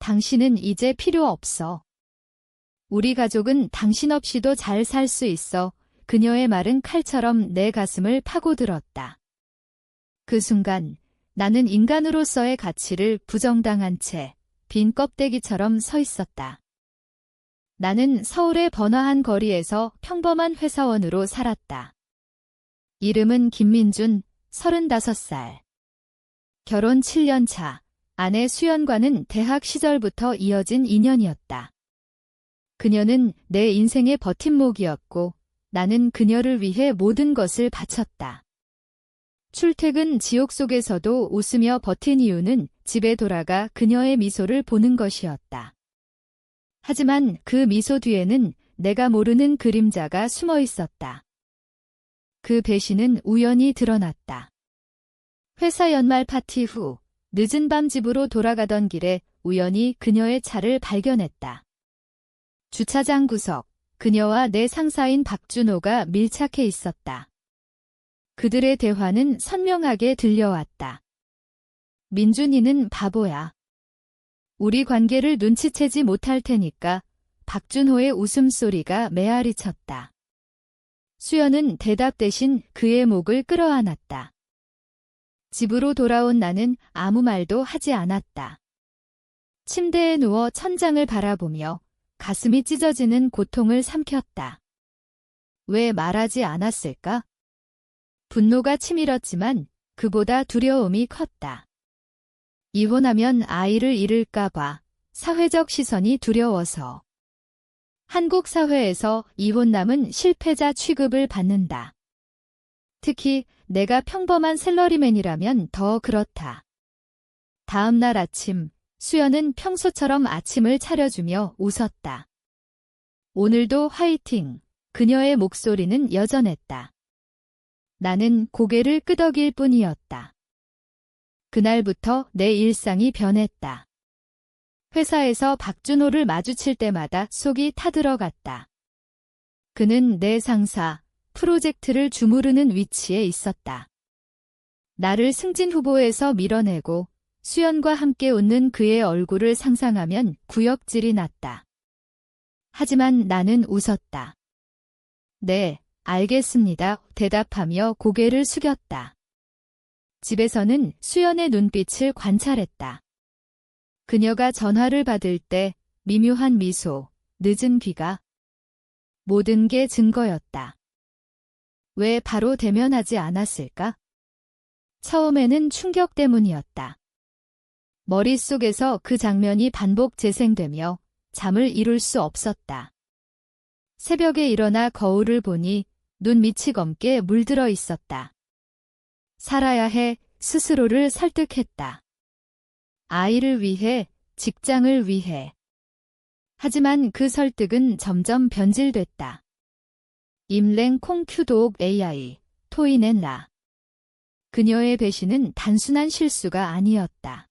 당신은 이제 필요 없어. 우리 가족은 당신 없이도 잘 살 수 있어. 그녀의 말은 칼처럼 내 가슴을 파고들었다. 그 순간 나는 인간으로서의 가치를 부정당한 채 빈 껍데기처럼 서 있었다. 나는 서울의 번화한 거리에서 평범한 회사원으로 살았다. 이름은 김민준, 35살. 결혼 7년 차, 아내 수연과는 대학 시절부터 이어진 인연이었다. 그녀는 내 인생의 버팀목이었고 나는 그녀를 위해 모든 것을 바쳤다. 출퇴근 지옥 속에서도 웃으며 버틴 이유는 집에 돌아가 그녀의 미소를 보는 것이었다. 하지만 그 미소 뒤에는 내가 모르는 그림자가 숨어 있었다. 그 배신은 우연히 드러났다. 회사 연말 파티 후 늦은 밤 집으로 돌아가던 길에 우연히 그녀의 차를 발견했다. 주차장 구석, 그녀와 내 상사인 박준호가 밀착해 있었다. 그들의 대화는 선명하게 들려왔다. 민준이는 바보야. 우리 관계를 눈치채지 못할 테니까. 박준호의 웃음소리가 메아리 쳤다. 수연은 대답 대신 그의 목을 끌어안았다. 집으로 돌아온 나는 아무 말도 하지 않았다. 침대에 누워 천장을 바라보며 가슴이 찢어지는 고통을 삼켰다. 왜 말하지 않았을까? 분노가 치밀었지만 그보다 두려움이 컸다. 이혼하면 아이를 잃을까봐, 사회적 시선이 두려워서. 한국 사회에서 이혼남은 실패자 취급을 받는다. 특히 내가 평범한 샐러리맨이라면 더 그렇다. 다음 날 아침, 수연은 평소처럼 아침을 차려주며 웃었다. 오늘도 화이팅! 그녀의 목소리는 여전했다. 나는 고개를 끄덕일 뿐이었다. 그날부터 내 일상이 변했다. 회사에서 박준호를 마주칠 때마다 속이 타들어갔다. 그는 내 상사, 프로젝트를 주무르는 위치에 있었다. 나를 승진 후보에서 밀어내고 수연과 함께 웃는 그의 얼굴을 상상하면 구역질이 났다. 하지만 나는 웃었다. 네, 알겠습니다. 대답하며 고개를 숙였다. 집에서는 수연의 눈빛을 관찰했다. 그녀가 전화를 받을 때 미묘한 미소, 늦은 귀가. 모든 게 증거였다. 왜 바로 대면하지 않았을까? 처음에는 충격 때문이었다. 머릿속에서 그 장면이 반복 재생되며 잠을 이룰 수 없었다. 새벽에 일어나 거울을 보니 눈 밑이 검게 물들어 있었다. 살아야 해, 스스로를 설득했다. 아이를 위해, 직장을 위해. 하지만 그 설득은 점점 변질됐다. 임랭 콩큐도옥 AI, 토이넨라. 그녀의 배신은 단순한 실수가 아니었다.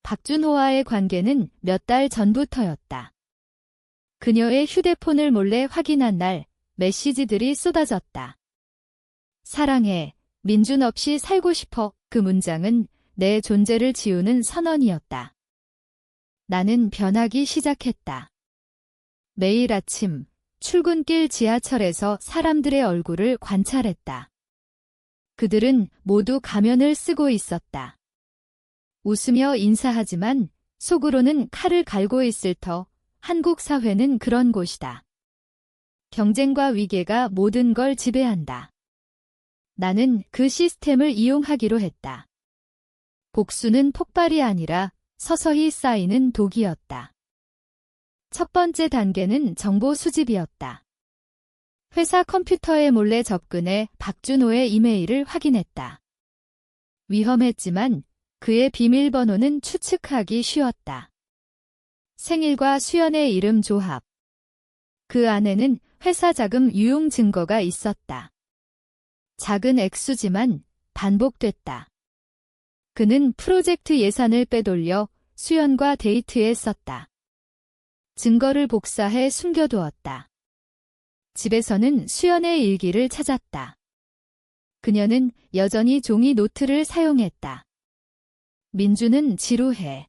박준호와의 관계는 몇 달 전부터였다. 그녀의 휴대폰을 몰래 확인한 날 메시지들이 쏟아졌다. 사랑해, 민준 없이 살고 싶어. 그 문장은 내 존재를 지우는 선언이었다. 나는 변하기 시작했다. 매일 아침 출근길 지하철에서 사람들의 얼굴을 관찰했다. 그들은 모두 가면을 쓰고 있었다. 웃으며 인사하지만 속으로는 칼을 갈고 있을 터. 한국 사회는 그런 곳이다. 경쟁과 위계가 모든 걸 지배한다. 나는 그 시스템을 이용하기로 했다. 복수는 폭발이 아니라 서서히 쌓이는 독이었다. 첫 번째 단계는 정보 수집이었다. 회사 컴퓨터에 몰래 접근해 박준호의 이메일을 확인했다. 위험했지만 그의 비밀번호는 추측하기 쉬웠다. 생일과 수연의 이름 조합. 그 안에는 회사 자금 유용 증거가 있었다. 작은 액수지만 반복됐다. 그는 프로젝트 예산을 빼돌려 수연과 데이트에 썼다. 증거를 복사해 숨겨두었다. 집에서는 수연의 일기를 찾았다. 그녀는 여전히 종이 노트를 사용했다. 민주는 지루해.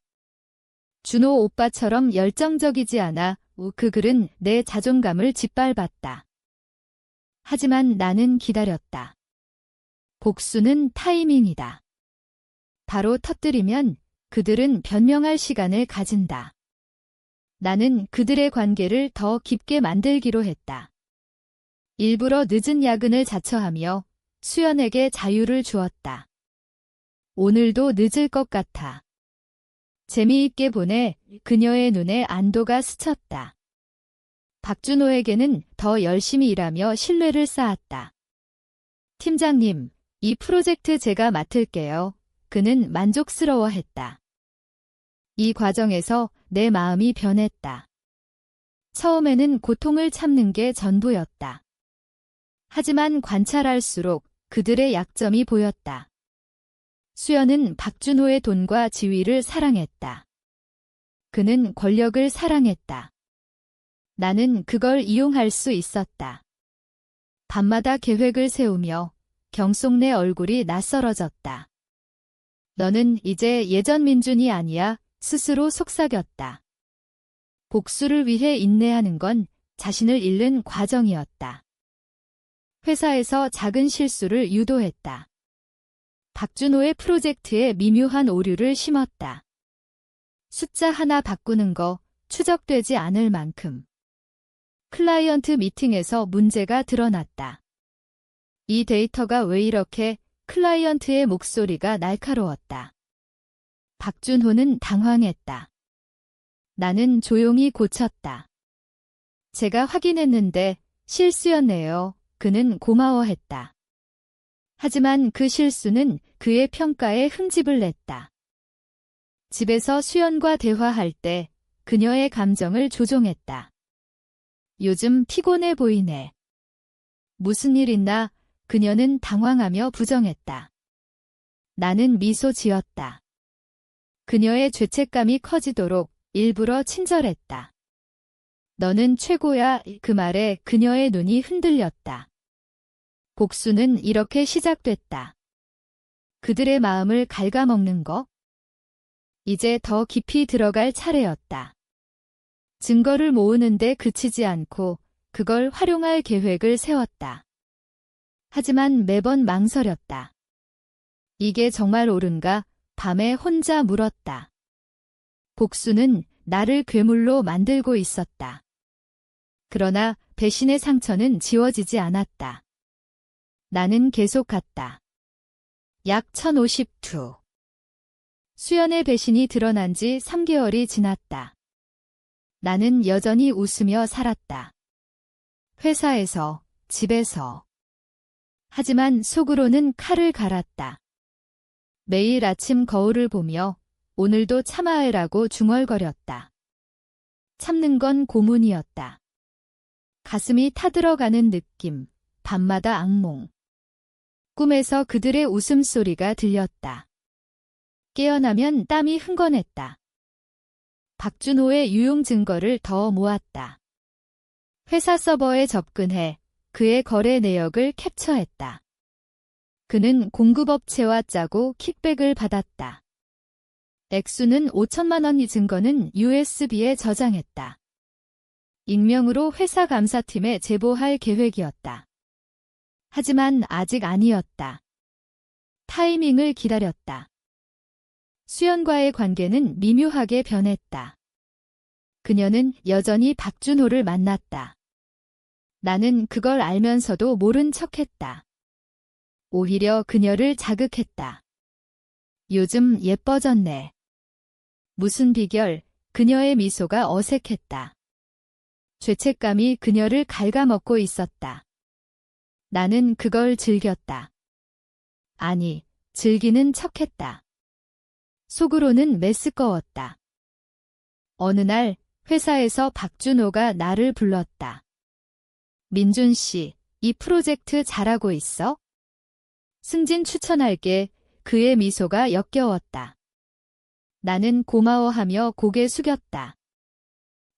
준호 오빠처럼 열정적이지 않아. 그 글은 내 자존감을 짓밟았다. 하지만 나는 기다렸다. 복수는 타이밍이다. 바로 터뜨리면 그들은 변명할 시간을 가진다. 나는 그들의 관계를 더 깊게 만들기로 했다. 일부러 늦은 야근을 자처하며 수연에게 자유를 주었다. 오늘도 늦을 것 같아. 재미있게 보내. 그녀의 눈에 안도가 스쳤다. 박준호에게는 더 열심히 일하며 신뢰를 쌓았다. 팀장님, 이 프로젝트 제가 맡을게요. 그는 만족스러워했다. 이 과정에서 내 마음이 변했다. 처음에는 고통을 참는 게 전부였다. 하지만 관찰할수록 그들의 약점이 보였다. 수연은 박준호의 돈과 지위를 사랑했다. 그는 권력을 사랑했다. 나는 그걸 이용할 수 있었다. 밤마다 계획을 세우며 경송내 얼굴이 낯설어졌다. 너는 이제 예전 민준이 아니야. 스스로 속삭였다. 복수를 위해 인내하는 건 자신을 잃는 과정이었다. 회사에서 작은 실수를 유도했다. 박준호의 프로젝트에 미묘한 오류를 심었다. 숫자 하나 바꾸는 거 추적되지 않을 만큼. 클라이언트 미팅에서 문제가 드러났다. 이 데이터가 왜 이렇게? 클라이언트의 목소리가 날카로웠다. 박준호는 당황했다. 나는 조용히 고쳤다. 제가 확인했는데 실수였네요. 그는 고마워했다. 하지만 그 실수는 그의 평가에 흠집을 냈다. 집에서 수연과 대화할 때 그녀의 감정을 조종했다. 요즘 피곤해 보이네. 무슨 일 있나? 그녀는 당황하며 부정했다. 나는 미소 지었다. 그녀의 죄책감이 커지도록 일부러 친절했다. 너는 최고야. 그 말에 그녀의 눈이 흔들렸다. 복수는 이렇게 시작됐다. 그들의 마음을 갉아먹는 거? 이제 더 깊이 들어갈 차례였다. 증거를 모으는데 그치지 않고 그걸 활용할 계획을 세웠다. 하지만 매번 망설였다. 이게 정말 옳은가? 밤에 혼자 물었다. 복수는 나를 괴물로 만들고 있었다. 그러나 배신의 상처는 지워지지 않았다. 나는 계속 갔다. 약 1052. 수연의 배신이 드러난 지 3개월이 지났다. 나는 여전히 웃으며 살았다. 회사에서, 집에서. 하지만 속으로는 칼을 갈았다. 매일 아침 거울을 보며 오늘도 참아해라고 중얼거렸다. 참는 건 고문이었다. 가슴이 타들어가는 느낌, 밤마다 악몽. 꿈에서 그들의 웃음소리가 들렸다. 깨어나면 땀이 흥건했다. 박준호의 유용 증거를 더 모았다. 회사 서버에 접근해 그의 거래 내역을 캡처했다. 그는 공급업체와 짜고 킥백을 받았다. 액수는 5천만 원이 증거는 USB에 저장했다. 익명으로 회사 감사팀에 제보할 계획이었다. 하지만 아직 아니었다. 타이밍을 기다렸다. 수연과의 관계는 미묘하게 변했다. 그녀는 여전히 박준호를 만났다. 나는 그걸 알면서도 모른 척했다. 오히려 그녀를 자극했다. 요즘 예뻐졌네. 무슨 비결? 그녀의 미소가 어색했다. 죄책감이 그녀를 갉아먹고 있었다. 나는 그걸 즐겼다. 아니, 즐기는 척했다. 속으로는 메스꺼웠다. 어느 날 회사에서 박준호가 나를 불렀다. 민준 씨, 이 프로젝트 잘하고 있어? 승진 추천할게. 그의 미소가 역겨웠다. 나는 고마워하며 고개 숙였다.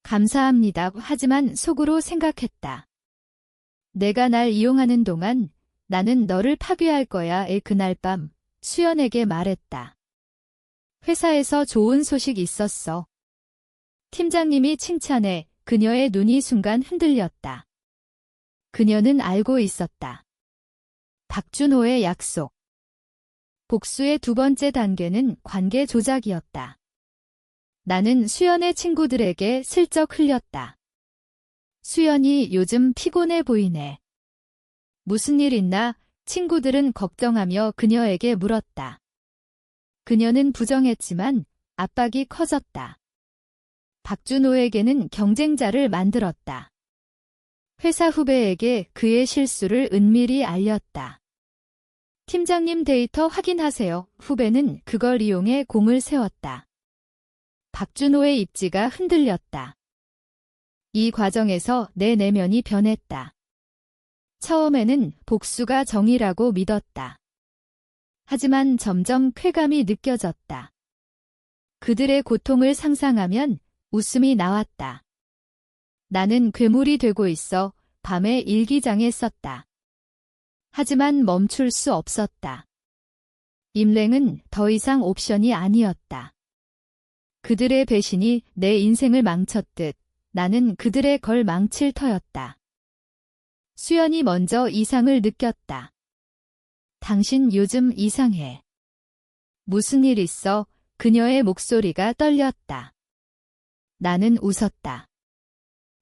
감사합니다. 하지만 속으로 생각했다. 내가 날 이용하는 동안 나는 너를 파괴할 거야. 그날 밤 수연에게 말했다. 회사에서 좋은 소식 있었어. 팀장님이 칭찬해 그녀의 눈이 순간 흔들렸다. 그녀는 알고 있었다. 박준호의 약속. 복수의 두 번째 단계는 관계 조작이었다. 나는 수연의 친구들에게 슬쩍 흘렸다. 수연이 요즘 피곤해 보이네. 무슨 일 있나? 친구들은 걱정하며 그녀에게 물었다. 그녀는 부정했지만 압박이 커졌다. 박준호에게는 경쟁자를 만들었다. 회사 후배에게 그의 실수를 은밀히 알렸다. 팀장님 데이터 확인하세요. 후배는 그걸 이용해 공을 세웠다. 박준호의 입지가 흔들렸다. 이 과정에서 내 내면이 변했다. 처음에는 복수가 정의라고 믿었다. 하지만 점점 쾌감이 느껴졌다. 그들의 고통을 상상하면 웃음이 나왔다. 나는 괴물이 되고 있어 밤에 일기장에 썼다. 하지만 멈출 수 없었다. 임랭은 더 이상 옵션이 아니었다. 그들의 배신이 내 인생을 망쳤듯 나는 그들의 걸 망칠 터였다. 수연이 먼저 이상을 느꼈다. 당신 요즘 이상해. 무슨 일 있어? 그녀의 목소리가 떨렸다. 나는 웃었다.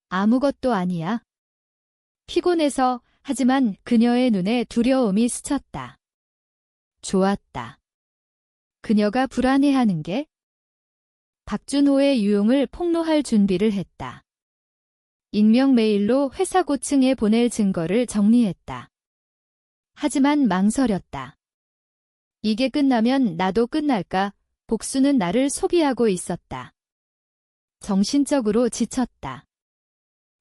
아무것도 아니야. 피곤해서. 하지만 그녀의 눈에 두려움이 스쳤다. 좋았다. 그녀가 불안해하는 게? 박준호의 유용을 폭로할 준비를 했다. 익명 메일로 회사 고층에 보낼 증거를 정리했다. 하지만 망설였다. 이게 끝나면 나도 끝날까? 복수는 나를 소비하고 있었다. 정신적으로 지쳤다.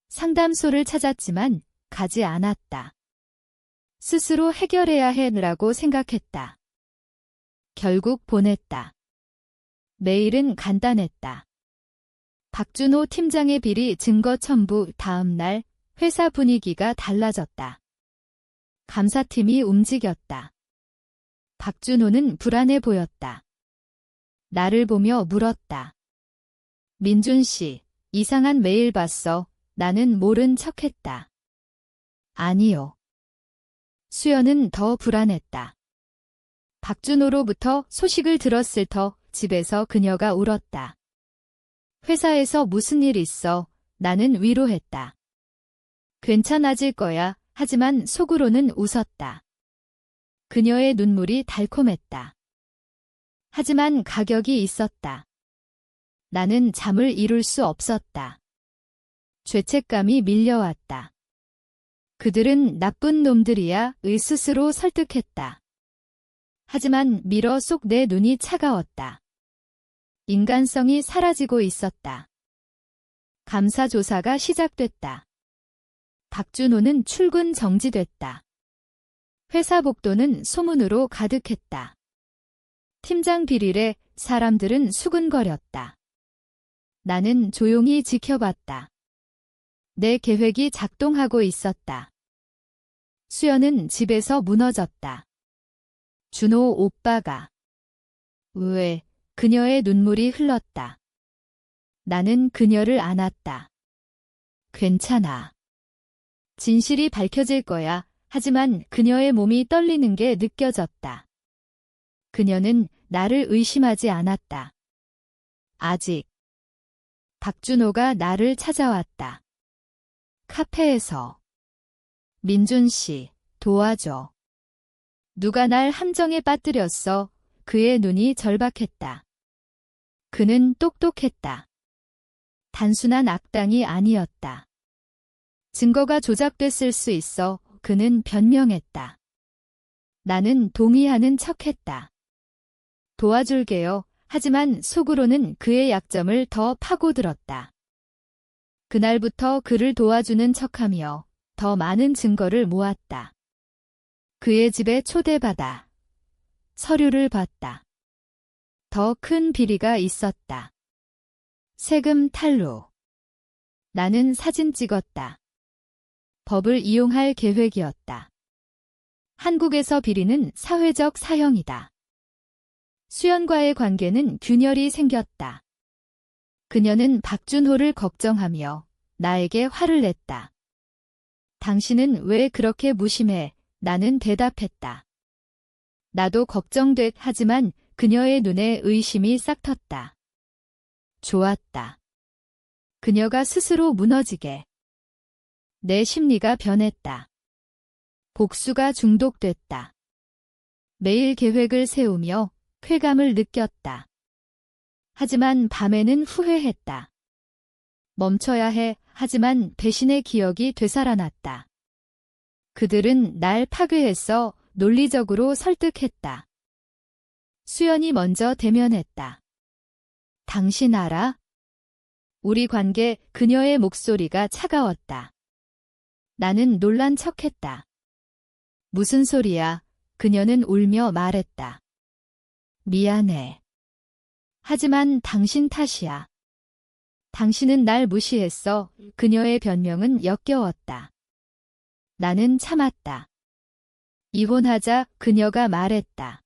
상담소를 찾았지만 가지 않았다. 스스로 해결해야 해라고 생각했다. 결국 보냈다. 메일은 간단했다. 박준호 팀장의 비리 증거 첨부. 다음 날 회사 분위기가 달라졌다. 감사팀이 움직였다. 박준호는 불안해 보였다. 나를 보며 물었다. 민준 씨, 이상한 메일 봤어. 나는 모른 척했다. 아니요. 수연은 더 불안했다. 박준호로부터 소식을 들었을 터 집에서 그녀가 울었다. 회사에서 무슨 일 있어? 나는 위로했다. 괜찮아질 거야. 하지만 속으로는 웃었다. 그녀의 눈물이 달콤했다. 하지만 가격이 있었다. 나는 잠을 이룰 수 없었다. 죄책감이 밀려왔다. 그들은 나쁜 놈들이야 의 스스로 설득했다. 하지만 미러 속 내 눈이 차가웠다. 인간성이 사라지고 있었다. 감사 조사가 시작됐다. 박준호는 출근 정지됐다. 회사 복도는 소문으로 가득했다. 팀장 비릴에 사람들은 수근거렸다. 나는 조용히 지켜봤다. 내 계획이 작동하고 있었다. 수연은 집에서 무너졌다. 준호 오빠가. 왜? 그녀의 눈물이 흘렀다. 나는 그녀를 안았다. 괜찮아. 진실이 밝혀질 거야. 하지만 그녀의 몸이 떨리는 게 느껴졌다. 그녀는 나를 의심하지 않았다. 아직. 박준호가 나를 찾아왔다. 카페에서. 민준 씨, 도와줘. 누가 날 함정에 빠뜨렸어. 그의 눈이 절박했다. 그는 똑똑했다. 단순한 악당이 아니었다. 증거가 조작됐을 수 있어. 그는 변명했다. 나는 동의하는 척했다. 도와줄게요. 하지만 속으로는 그의 약점을 더 파고들었다. 그날부터 그를 도와주는 척하며 더 많은 증거를 모았다. 그의 집에 초대받아 서류를 봤다. 더 큰 비리가 있었다. 세금 탈루. 나는 사진 찍었다. 법을 이용할 계획이었다. 한국에서 비리는 사회적 사형이다. 수연과의 관계는 균열이 생겼다. 그녀는 박준호를 걱정하며 나에게 화를 냈다. 당신은 왜 그렇게 무심해? 나는 대답했다. 나도 걱정돼. 하지만 그녀의 눈에 의심이 싹 텄다. 좋았다. 그녀가 스스로 무너지게. 내 심리가 변했다. 복수가 중독됐다. 매일 계획을 세우며 쾌감을 느꼈다. 하지만 밤에는 후회했다. 멈춰야 해. 하지만 배신의 기억이 되살아났다. 그들은 날 파괴했어. 논리적으로 설득했다. 수연이 먼저 대면했다. 당신 알아? 우리 관계. 그녀의 목소리가 차가웠다. 나는 놀란 척했다. 무슨 소리야? 그녀는 울며 말했다. 미안해. 하지만 당신 탓이야. 당신은 날 무시했어. 그녀의 변명은 역겨웠다. 나는 참았다. 이혼하자. 그녀가 말했다.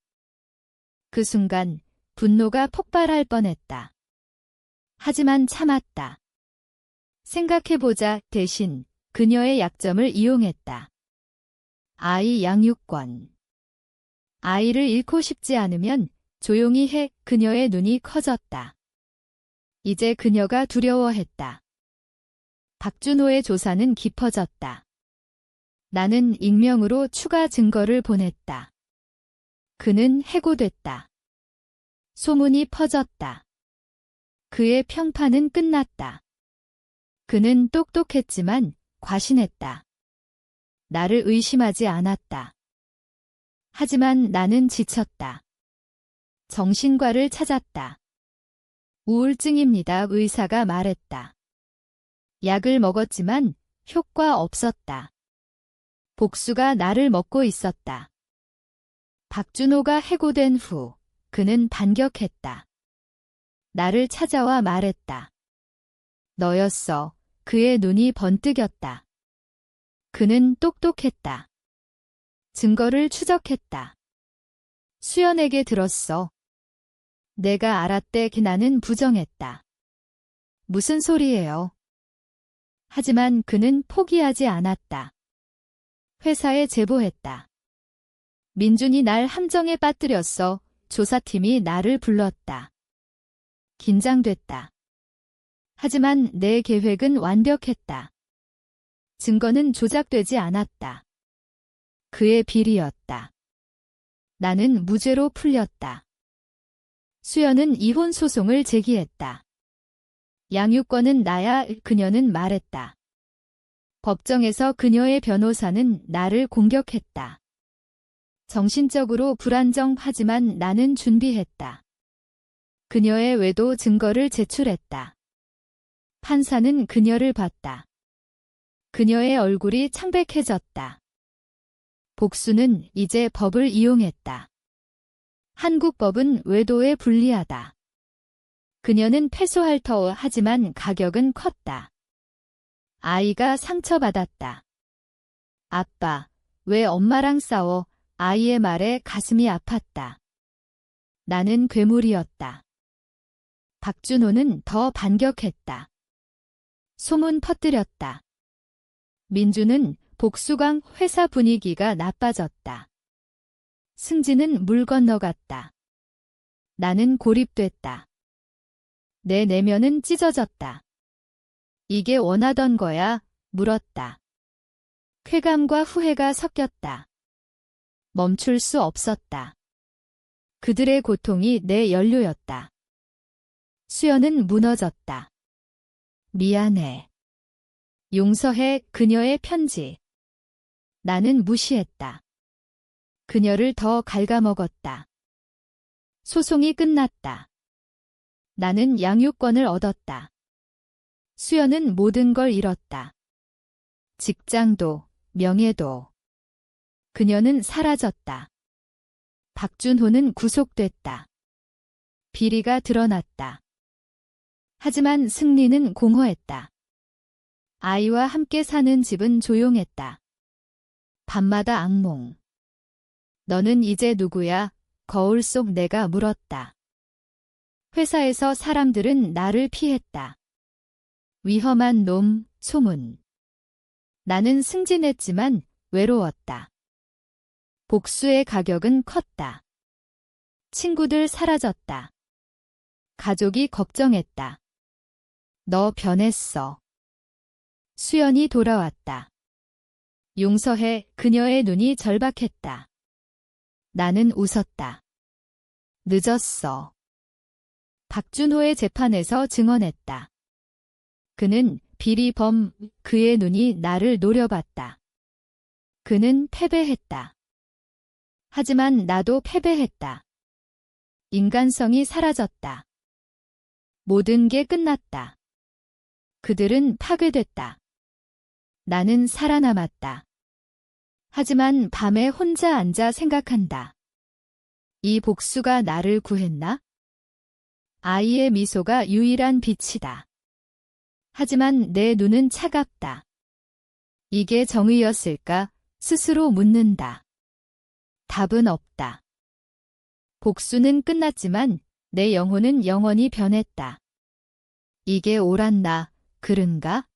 그 순간 분노가 폭발할 뻔했다. 하지만 참았다. 생각해보자. 대신 그녀의 약점을 이용했다. 아이 양육권. 아이를 잃고 싶지 않으면 조용히 해. 그녀의 눈이 커졌다. 이제 그녀가 두려워했다. 박준호의 조사는 깊어졌다. 나는 익명으로 추가 증거를 보냈다. 그는 해고됐다. 소문이 퍼졌다. 그의 평판은 끝났다. 그는 똑똑했지만 과신했다. 나를 의심하지 않았다. 하지만 나는 지쳤다. 정신과를 찾았다. 우울증입니다. 의사가 말했다. 약을 먹었지만 효과 없었다. 복수가 나를 먹고 있었다. 박준호가 해고된 후 그는 반격했다. 나를 찾아와 말했다. 너였어. 그의 눈이 번뜩였다. 그는 똑똑했다. 증거를 추적했다. 수연에게 들었어. 내가 알았대. 나는 부정했다. 무슨 소리예요? 하지만 그는 포기하지 않았다. 회사에 제보했다. 민준이 날 함정에 빠뜨렸어. 조사팀이 나를 불렀다. 긴장됐다. 하지만 내 계획은 완벽했다. 증거는 조작되지 않았다. 그의 비리였다. 나는 무죄로 풀렸다. 수연은 이혼 소송을 제기했다. 양육권은 나야. 그녀는 말했다. 법정에서 그녀의 변호사는 나를 공격했다. 정신적으로 불안정하지만 나는 준비했다. 그녀의 외도 증거를 제출했다. 판사는 그녀를 봤다. 그녀의 얼굴이 창백해졌다. 복수는 이제 법을 이용했다. 한국 법은 외도에 불리하다. 그녀는 패소할 터. 하지만 가격은 컸다. 아이가 상처받았다. 아빠, 왜 엄마랑 싸워? 아이의 말에 가슴이 아팠다. 나는 괴물이었다. 박준호는 더 반격했다. 소문 퍼뜨렸다. 민주는 복수강. 회사 분위기가 나빠졌다. 승진은 물 건너갔다. 나는 고립됐다. 내 내면은 찢어졌다. 이게 원하던 거야? 물었다. 쾌감과 후회가 섞였다. 멈출 수 없었다. 그들의 고통이 내 연료였다. 수연은 무너졌다. 미안해. 용서해. 그녀의 편지. 나는 무시했다. 그녀를 더 갉아먹었다. 소송이 끝났다. 나는 양육권을 얻었다. 수연은 모든 걸 잃었다. 직장도, 명예도. 그녀는 사라졌다. 박준호는 구속됐다. 비리가 드러났다. 하지만 승리는 공허했다. 아이와 함께 사는 집은 조용했다. 밤마다 악몽. 너는 이제 누구야? 거울 속 내가 물었다. 회사에서 사람들은 나를 피했다. 위험한 놈, 소문. 나는 승진했지만 외로웠다. 복수의 가격은 컸다. 친구들 사라졌다. 가족이 걱정했다. 너 변했어. 수연이 돌아왔다. 용서해. 그녀의 눈이 절박했다. 나는 웃었다. 늦었어. 박준호의 재판에서 증언했다. 그는 비리범, 그의 눈이 나를 노려봤다. 그는 패배했다. 하지만 나도 패배했다. 인간성이 사라졌다. 모든 게 끝났다. 그들은 파괴됐다. 나는 살아남았다. 하지만 밤에 혼자 앉아 생각한다. 이 복수가 나를 구했나? 아이의 미소가 유일한 빛이다. 하지만 내 눈은 차갑다. 이게 정의였을까? 스스로 묻는다. 답은 없다. 복수는 끝났지만 내 영혼은 영원히 변했다. 이게 옳았나, 그른가?